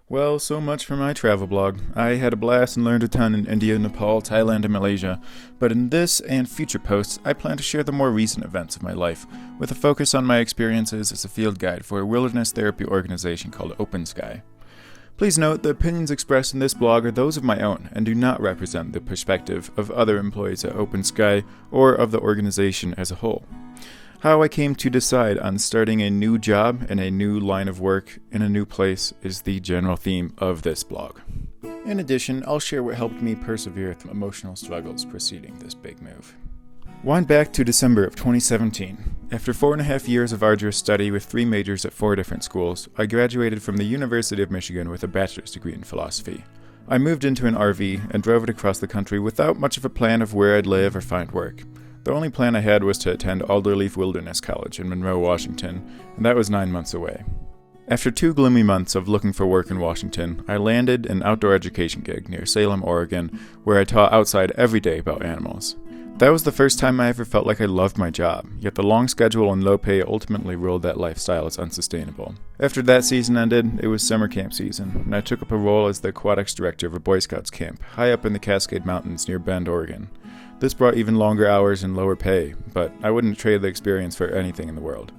Well, so much for my travel blog. I had a blast and learned a ton in India, Nepal, Thailand, and Malaysia. But in this and future posts, I plan to share the more recent events of my life, with a focus on my experiences as a field guide for a wilderness therapy organization called Open Sky. Please note the opinions expressed in this blog are those of my own and do not represent the perspective of other employees at Open Sky or of the organization as a whole. How I came to decide on starting a new job and a new line of work in a new place is the general theme of this blog. In addition, I'll share what helped me persevere through emotional struggles preceding this big move. Wind back to December of 2017. After 4.5 years of arduous study with 3 majors at 4 different schools, I graduated from the University of Michigan with a bachelor's degree in philosophy. I moved into an RV and drove it across the country without much of a plan of where I'd live or find work. The only plan I had was to attend Alderleaf Wilderness College in Monroe, Washington, and that was 9 months away. After 2 gloomy months of looking for work in Washington, I landed an outdoor education gig near Salem, Oregon, where I taught outside every day about animals. That was the first time I ever felt like I loved my job, yet the long schedule and low pay ultimately ruled that lifestyle as unsustainable. After that season ended, it was summer camp season, and I took up a role as the aquatics director of a Boy Scouts camp high up in the Cascade Mountains near Bend, Oregon. This brought even longer hours and lower pay, but I wouldn't trade the experience for anything in the world.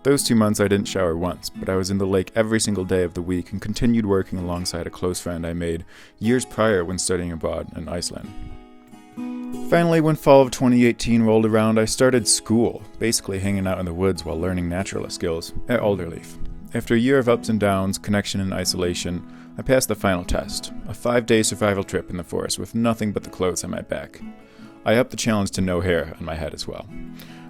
Those 2 months I didn't shower once, but I was in the lake every single day of the week and continued working alongside a close friend I made years prior when studying abroad in Iceland. Finally, when fall of 2018 rolled around, I started school, basically hanging out in the woods while learning naturalist skills at Alderleaf. After a year of ups and downs, connection and isolation, I passed the final test, a 5-day survival trip in the forest with nothing but the clothes on my back. I upped the challenge to no hair on my head as well.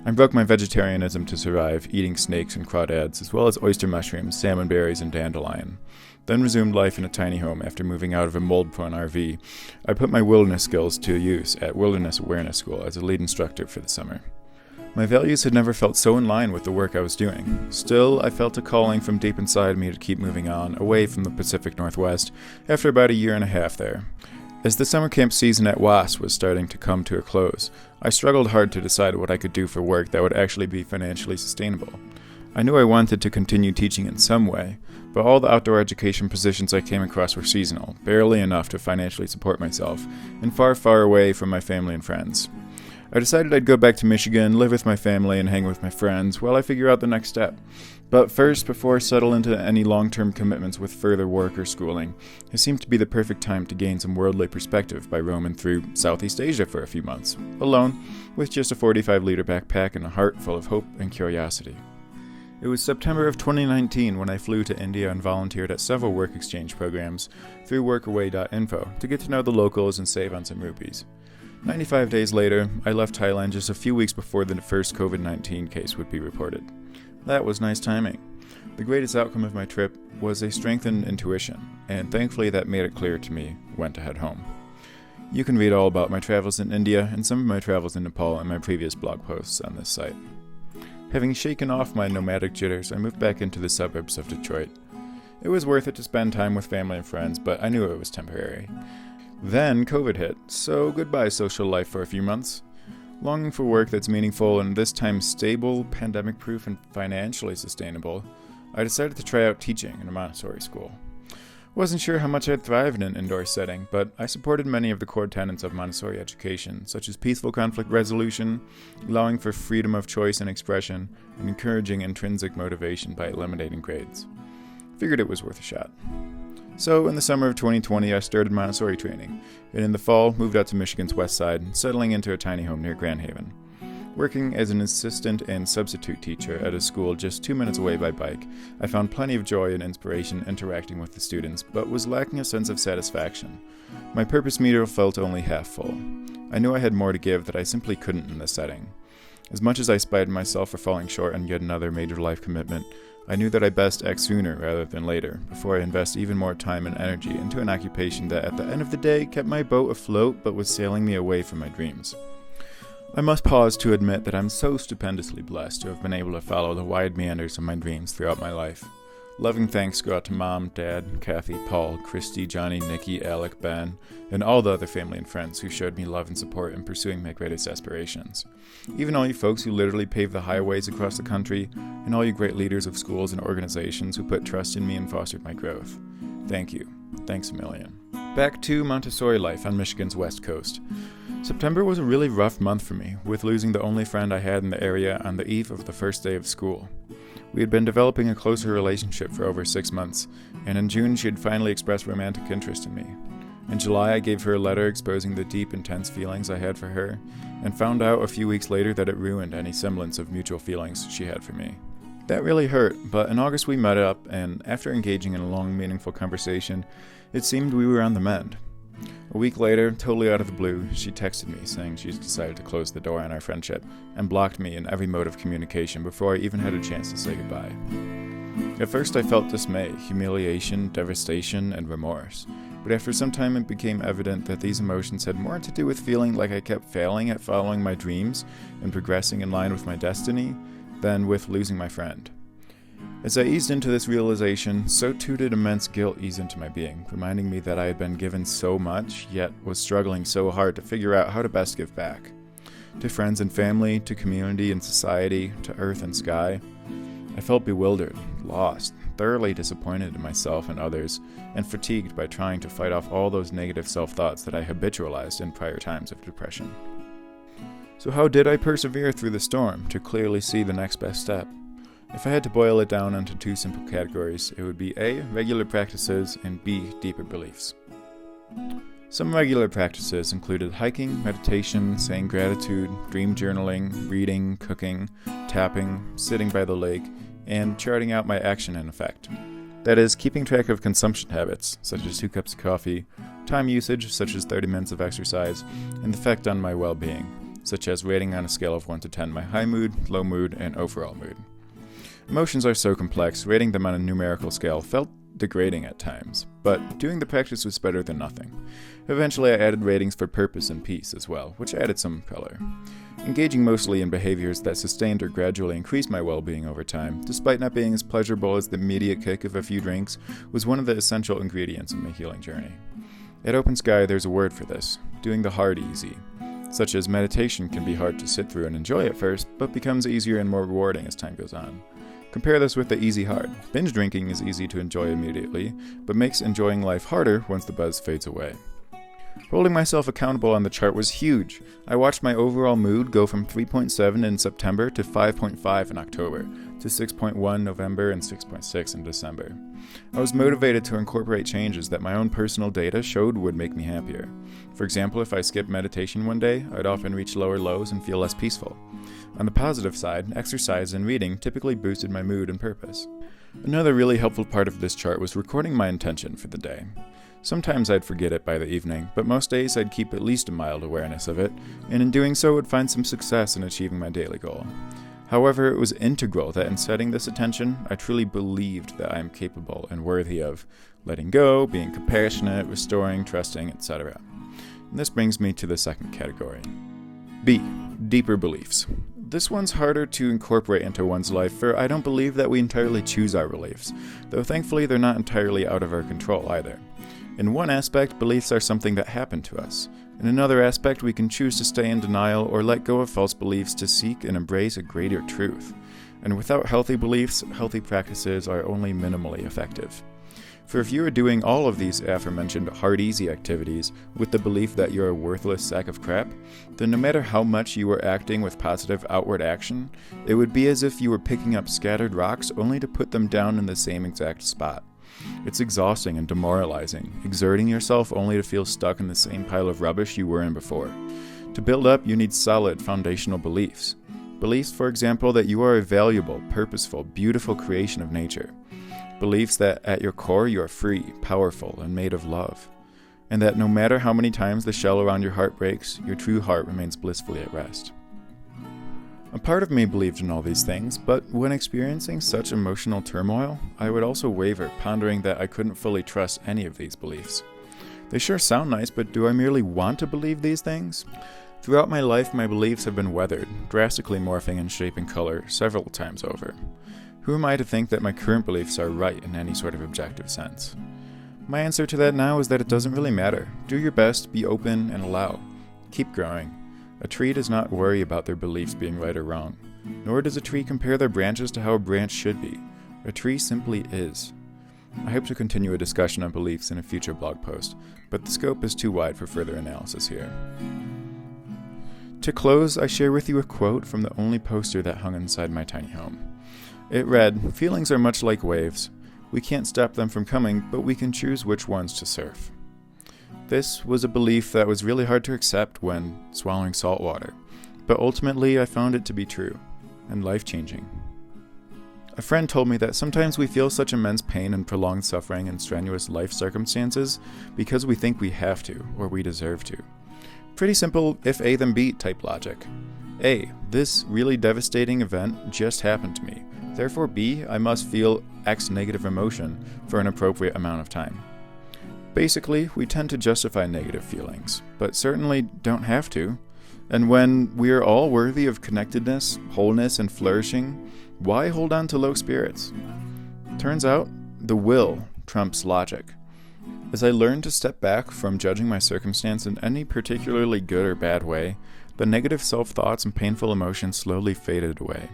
I broke my vegetarianism to survive, eating snakes and crawdads, as well as oyster mushrooms, salmon berries, and dandelion. Then resumed life in a tiny home after moving out of a mold-prone RV. I put my wilderness skills to use at Wilderness Awareness School as a lead instructor for the summer. My values had never felt so in line with the work I was doing. Still, I felt a calling from deep inside me to keep moving on, away from the Pacific Northwest, after about a year and a half there. As the summer camp season at WAS was starting to come to a close, I struggled hard to decide what I could do for work that would actually be financially sustainable. I knew I wanted to continue teaching in some way, but all the outdoor education positions I came across were seasonal, barely enough to financially support myself, and far, far away from my family and friends. I decided I'd go back to Michigan, live with my family, and hang with my friends while I figure out the next step. But first, before I settle into any long-term commitments with further work or schooling, it seemed to be the perfect time to gain some worldly perspective by roaming through Southeast Asia for a few months, alone, with just a 45-liter backpack and a heart full of hope and curiosity. It was September of 2019 when I flew to India and volunteered at several work exchange programs through workaway.info to get to know the locals and save on some rupees. 95 days later, I left Thailand just a few weeks before the first COVID-19 case would be reported. That was nice timing. The greatest outcome of my trip was a strengthened intuition, and thankfully that made it clear to me when to head home. You can read all about my travels in India and some of my travels in Nepal in my previous blog posts on this site. Having shaken off my nomadic jitters, I moved back into the suburbs of Detroit. It was worth it to spend time with family and friends, but I knew it was temporary. Then COVID hit, so goodbye social life for a few months. Longing for work that's meaningful and this time stable, pandemic-proof, and financially sustainable, I decided to try out teaching in a Montessori school. Wasn't sure how much I'd thrive in an indoor setting, but I supported many of the core tenets of Montessori education, such as peaceful conflict resolution, allowing for freedom of choice and expression, and encouraging intrinsic motivation by eliminating grades. Figured it was worth a shot. So, in the summer of 2020, I started Montessori training, and in the fall, moved out to Michigan's west side, settling into a tiny home near Grand Haven. Working as an assistant and substitute teacher at a school just 2 minutes away by bike, I found plenty of joy and inspiration interacting with the students, but was lacking a sense of satisfaction. My purpose meter felt only half full. I knew I had more to give that I simply couldn't in this setting. As much as I spited myself for falling short on yet another major life commitment, I knew that I best act sooner rather than later, before I invest even more time and energy into an occupation that at the end of the day kept my boat afloat but was sailing me away from my dreams. I must pause to admit that I'm so stupendously blessed to have been able to follow the wide meanders of my dreams throughout my life. Loving thanks go out to Mom, Dad, Kathy, Paul, Christy, Johnny, Nikki, Alec, Ben, and all the other family and friends who showed me love and support in pursuing my greatest aspirations. Even all you folks who literally paved the highways across the country, and all you great leaders of schools and organizations who put trust in me and fostered my growth. Thank you. Thanks a million. Back to Montessori life on Michigan's west coast. September was a really rough month for me, with losing the only friend I had in the area on the eve of the first day of school. We had been developing a closer relationship for over 6 months, and in June she had finally expressed romantic interest in me. In July I gave her a letter exposing the deep, intense feelings I had for her, and found out a few weeks later that it ruined any semblance of mutual feelings she had for me. That really hurt, but in August we met up, and after engaging in a long, meaningful conversation, it seemed we were on the mend. A week later, totally out of the blue, she texted me saying she's decided to close the door on our friendship and blocked me in every mode of communication before I even had a chance to say goodbye. At first I felt dismay, humiliation, devastation, and remorse, but after some time it became evident that these emotions had more to do with feeling like I kept failing at following my dreams and progressing in line with my destiny than with losing my friend. As I eased into this realization, so too did immense guilt ease into my being, reminding me that I had been given so much, yet was struggling so hard to figure out how to best give back. To friends and family, to community and society, to earth and sky. I felt bewildered, lost, thoroughly disappointed in myself and others, and fatigued by trying to fight off all those negative self-thoughts that I habitualized in prior times of depression. So how did I persevere through the storm to clearly see the next best step? If I had to boil it down into 2 simple categories, it would be A, regular practices, and B, deeper beliefs. Some regular practices included hiking, meditation, saying gratitude, dream journaling, reading, cooking, tapping, sitting by the lake, and charting out my action and effect. That is, keeping track of consumption habits, such as 2 cups of coffee, time usage, such as 30 minutes of exercise, and the effect on my well-being, such as rating on a scale of 1 to 10 my high mood, low mood, and overall mood. Emotions are so complex, rating them on a numerical scale felt degrading at times, but doing the practice was better than nothing. Eventually I added ratings for purpose and peace as well, which added some color. Engaging mostly in behaviors that sustained or gradually increased my well-being over time, despite not being as pleasurable as the immediate kick of a few drinks, was one of the essential ingredients in my healing journey. At Open Sky there's a word for this, doing the hard easy. Such as meditation can be hard to sit through and enjoy at first, but becomes easier and more rewarding as time goes on. Compare this with the easy hard. Binge drinking is easy to enjoy immediately, but makes enjoying life harder once the buzz fades away. Holding myself accountable on the chart was huge. I watched my overall mood go from 3.7 in September to 5.5 in October, to 6.1 November and 6.6 in December. I was motivated to incorporate changes that my own personal data showed would make me happier. For example, if I skipped meditation one day, I'd often reach lower lows and feel less peaceful. On the positive side, exercise and reading typically boosted my mood and purpose. Another really helpful part of this chart was recording my intention for the day. Sometimes I'd forget it by the evening, but most days I'd keep at least a mild awareness of it, and in doing so would find some success in achieving my daily goal. However, it was integral that in setting this intention, I truly believed that I am capable and worthy of letting go, being compassionate, restoring, trusting, etc. And this brings me to the second category. B. Deeper beliefs. This one's harder to incorporate into one's life, for I don't believe that we entirely choose our beliefs, though thankfully they're not entirely out of our control either. In one aspect, beliefs are something that happen to us. In another aspect, we can choose to stay in denial or let go of false beliefs to seek and embrace a greater truth. And without healthy beliefs, healthy practices are only minimally effective. For if you are doing all of these aforementioned hard-easy activities with the belief that you're a worthless sack of crap, then no matter how much you were acting with positive outward action, it would be as if you were picking up scattered rocks only to put them down in the same exact spot. It's exhausting and demoralizing, exerting yourself only to feel stuck in the same pile of rubbish you were in before. To build up, you need solid foundational beliefs. Beliefs, for example, that you are a valuable, purposeful, beautiful creation of nature. Beliefs that at your core you are free, powerful, and made of love. And that no matter how many times the shell around your heart breaks, your true heart remains blissfully at rest. A part of me believed in all these things, but when experiencing such emotional turmoil, I would also waver, pondering that I couldn't fully trust any of these beliefs. They sure sound nice, but do I merely want to believe these things? Throughout my life, my beliefs have been weathered, drastically morphing in shape and color several times over. Who am I to think that my current beliefs are right in any sort of objective sense? My answer to that now is that it doesn't really matter. Do your best, be open, and allow. Keep growing. A tree does not worry about their beliefs being right or wrong, nor does a tree compare their branches to how a branch should be. A tree simply is. I hope to continue a discussion on beliefs in a future blog post, but the scope is too wide for further analysis here. To close, I share with you a quote from the only poster that hung inside my tiny home. It read, "Feelings are much like waves. We can't stop them from coming, but we can choose which ones to surf." This was a belief that was really hard to accept when swallowing salt water, but ultimately I found it to be true and life-changing. A friend told me that sometimes we feel such immense pain and prolonged suffering in strenuous life circumstances because we think we have to or we deserve to. Pretty simple if A then B type logic. A, this really devastating event just happened to me. Therefore B, I must feel X negative emotion for an appropriate amount of time. Basically, we tend to justify negative feelings, but certainly don't have to. And when we are all worthy of connectedness, wholeness, and flourishing, why hold on to low spirits? Turns out, the will trumps logic. As I learned to step back from judging my circumstance in any particularly good or bad way, the negative self-thoughts and painful emotions slowly faded away.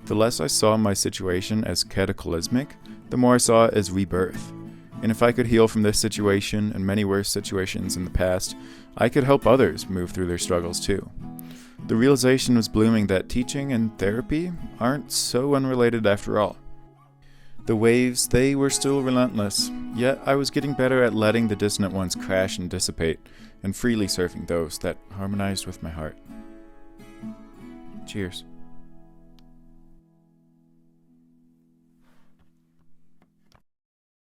The less I saw my situation as cataclysmic, the more I saw it as rebirth. And if I could heal from this situation and many worse situations in the past, I could help others move through their struggles too. The realization was blooming that teaching and therapy aren't so unrelated after all. The waves, they were still relentless, yet I was getting better at letting the dissonant ones crash and dissipate, and freely surfing those that harmonized with my heart. Cheers.